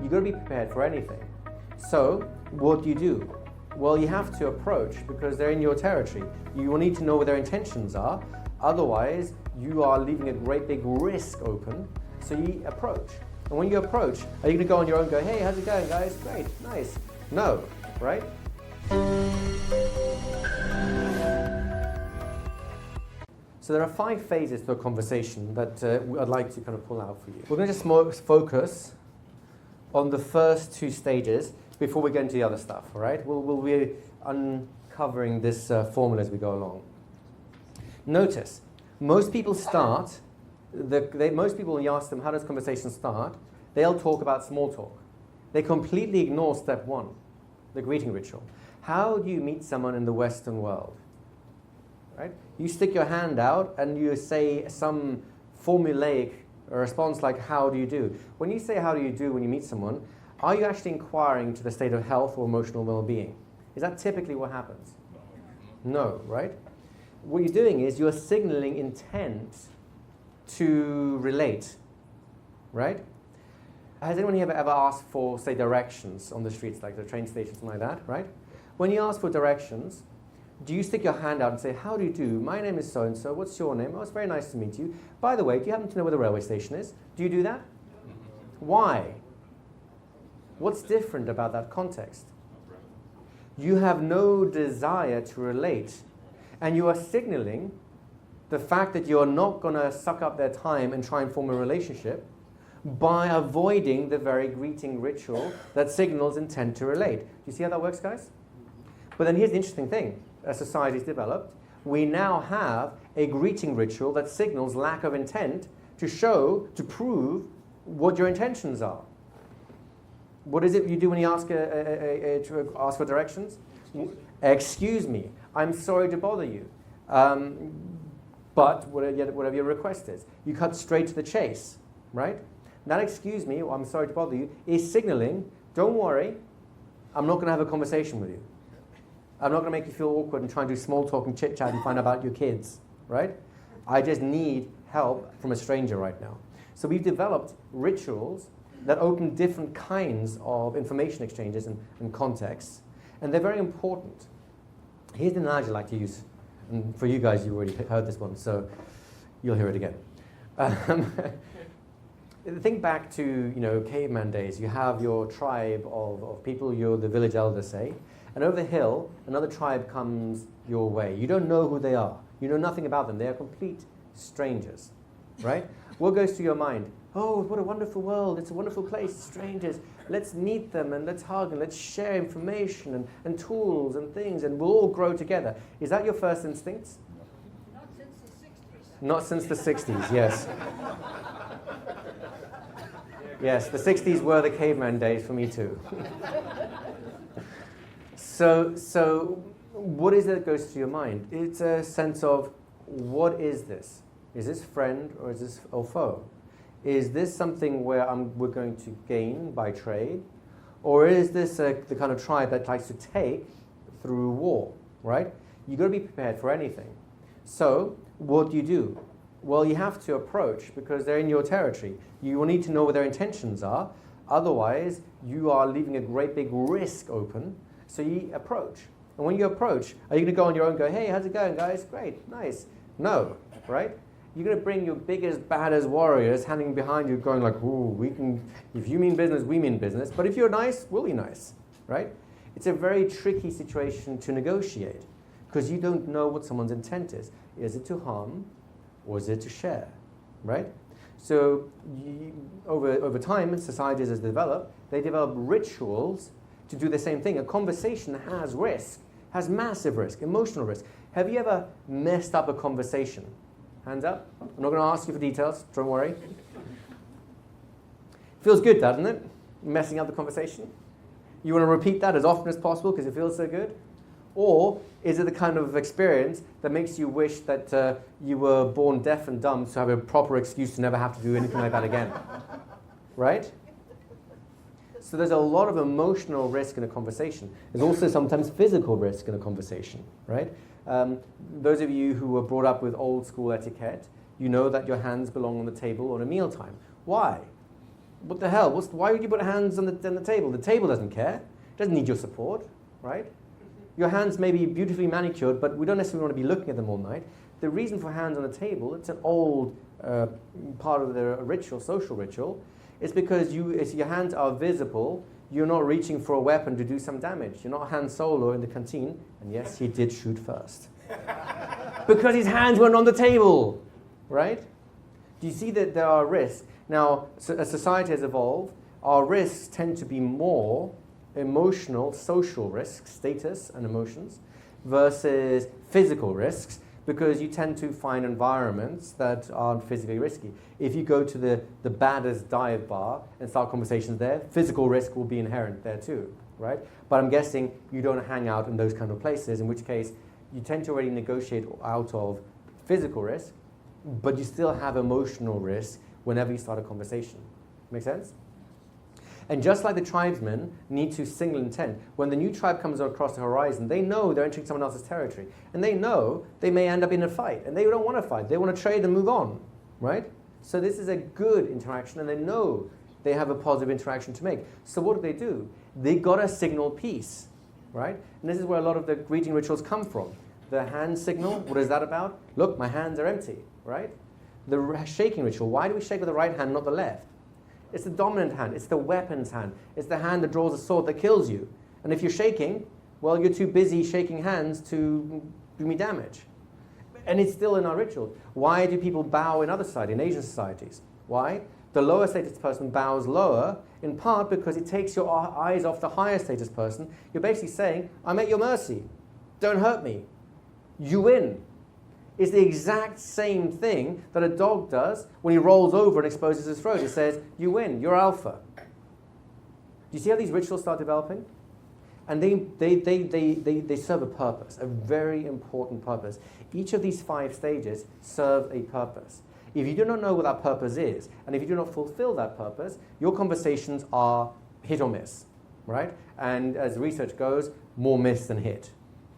you've got to be prepared for anything. So what do? Well, you have to approach because they're in your territory. You will need to know what their intentions are. Otherwise, you are leaving a great big risk open. So you approach. And when you approach, are you going to go on your own and go, hey, how's it going, guys? Great, nice. No, right? So there are 5 phases to a conversation that I'd like to kind of pull out for you. We're going to just focus on the first 2 stages before we get into the other stuff, all right? We'll be uncovering this formula as we go along. Notice, most people start, most people, when you ask them, how does conversation start, they'll talk about small talk. They completely ignore step 1, the greeting ritual. How do you meet someone in the Western world? Right? You stick your hand out and you say some formulaic response like, how do you do? When you say, how do you do when you meet someone, are you actually inquiring to the state of health or emotional well-being? Is that typically what happens? No, right? What you're doing is you're signaling intent to relate, right? Has anyone here ever asked for, say, directions on the streets, like the train station, something like that, right? When you ask for directions, do you stick your hand out and say, how do you do? My name is so-and-so. What's your name? Oh, it's very nice to meet you. By the way, do you happen to know where the railway station is? Do you do that? Why? What's different about that context? You have no desire to relate, and you are signaling the fact that you are not going to suck up their time and try and form a relationship by avoiding the very greeting ritual that signals intent to relate. Do you see how that works, guys? But then here's the interesting thing. As society's developed, we now have a greeting ritual that signals lack of intent to prove what your intentions are. What is it you do when you ask ask for directions? Excuse me, I'm sorry to bother you. But whatever your request is, you cut straight to the chase, right? That excuse me, or I'm sorry to bother you, is signaling, don't worry, I'm not going to have a conversation with you. I'm not going to make you feel awkward and try and do small talk and chit-chat and find out about your kids, right? I just need help from a stranger right now. So we've developed rituals that open different kinds of information exchanges and contexts, and they're very important. Here's the analogy I like to use, and for you guys, you already heard this one, so you'll hear it again. Think back to caveman days. You have your tribe of people, you're the village elders, say, and over the hill, another tribe comes your way. You don't know who they are. You know nothing about them. They are complete strangers, right? What goes through your mind? Oh, what a wonderful world. It's a wonderful place, strangers. Let's meet them and let's hug and let's share information and tools and things and we'll all grow together. Is that your first instincts? Not since the 60s. Not since the 60s, yes. Yes, the 60s were the caveman days for me too. So what is it that goes through your mind? It's a sense of, what is this? Is this friend or is this a foe? Is this something where we're going to gain by trade? Or is this the kind of tribe that likes to take through war, right? You've got to be prepared for anything. So what do? Well, you have to approach because they're in your territory. You will need to know what their intentions are. Otherwise, you are leaving a great big risk open. So you approach. And when you approach, are you going to go on your own and go, hey, how's it going, guys? Great, nice. No, right? You're going to bring your biggest, baddest warriors standing behind you going like, ooh, we can, if you mean business, we mean business. But if you're nice, we'll be nice, right? It's a very tricky situation to negotiate because you don't know what someone's intent is. Is it to harm or is it to share, right? So over time, as societies has developed, they develop rituals to do the same thing. A conversation has risk, has massive risk, emotional risk. Have you ever messed up a conversation? Hands up. I'm not going to ask you for details, don't worry. Feels good, doesn't it? Messing up the conversation. You want to repeat that as often as possible because it feels so good? Or is it the kind of experience that makes you wish that you were born deaf and dumb to have a proper excuse to never have to do anything like that again? Right? So there's a lot of emotional risk in a conversation. There's also sometimes physical risk in a conversation, right? Those of you who were brought up with old school etiquette, you know that your hands belong on the table on a mealtime. Why? What the hell? Why would you put hands on the table? The table doesn't care. It doesn't need your support, right? Your hands may be beautifully manicured, but we don't necessarily want to be looking at them all night. The reason for hands on the table, it's an old part of the ritual, social ritual, is because if your hands are visible, you're not reaching for a weapon to do some damage. You're not Han Solo in the canteen, and yes, he did shoot first. Because his hands weren't on the table, right? Do you see that there are risks? Now, as society has evolved, our risks tend to be more emotional, social risks, status and emotions, versus physical risks, because you tend to find environments that aren't physically risky. If you go to the baddest dive bar and start conversations there, physical risk will be inherent there too, right? But I'm guessing you don't hang out in those kind of places, in which case you tend to already negotiate out of physical risk, but you still have emotional risk whenever you start a conversation. Make sense? And just like the tribesmen need to single intent, when the new tribe comes across the horizon, they know they're entering someone else's territory. And they know they may end up in a fight. And they don't want to fight. They want to trade and move on, right? So this is a good interaction, and they know they have a positive interaction to make. So what do? They got to signal peace, right? And this is where a lot of the greeting rituals come from. The hand signal, what is that about? Look, my hands are empty, right? The shaking ritual, why do we shake with the right hand, not the left? It's the dominant hand. It's the weapon's hand. It's the hand that draws a sword that kills you. And if you're shaking, well, you're too busy shaking hands to do me damage. And it's still in our rituals. Why do people bow in other societies, in Asian societies? Why? The lower status person bows lower, in part because it takes your eyes off the higher status person. You're basically saying, I'm at your mercy. Don't hurt me. You win. It's the exact same thing that a dog does when he rolls over and exposes his throat. It says, you win, you're alpha. Do you see how these rituals start developing? And they serve a purpose, a very important purpose. Each of these 5 stages serve a purpose. If you do not know what that purpose is, and if you do not fulfill that purpose, your conversations are hit or miss, right? And as research goes, more miss than hit.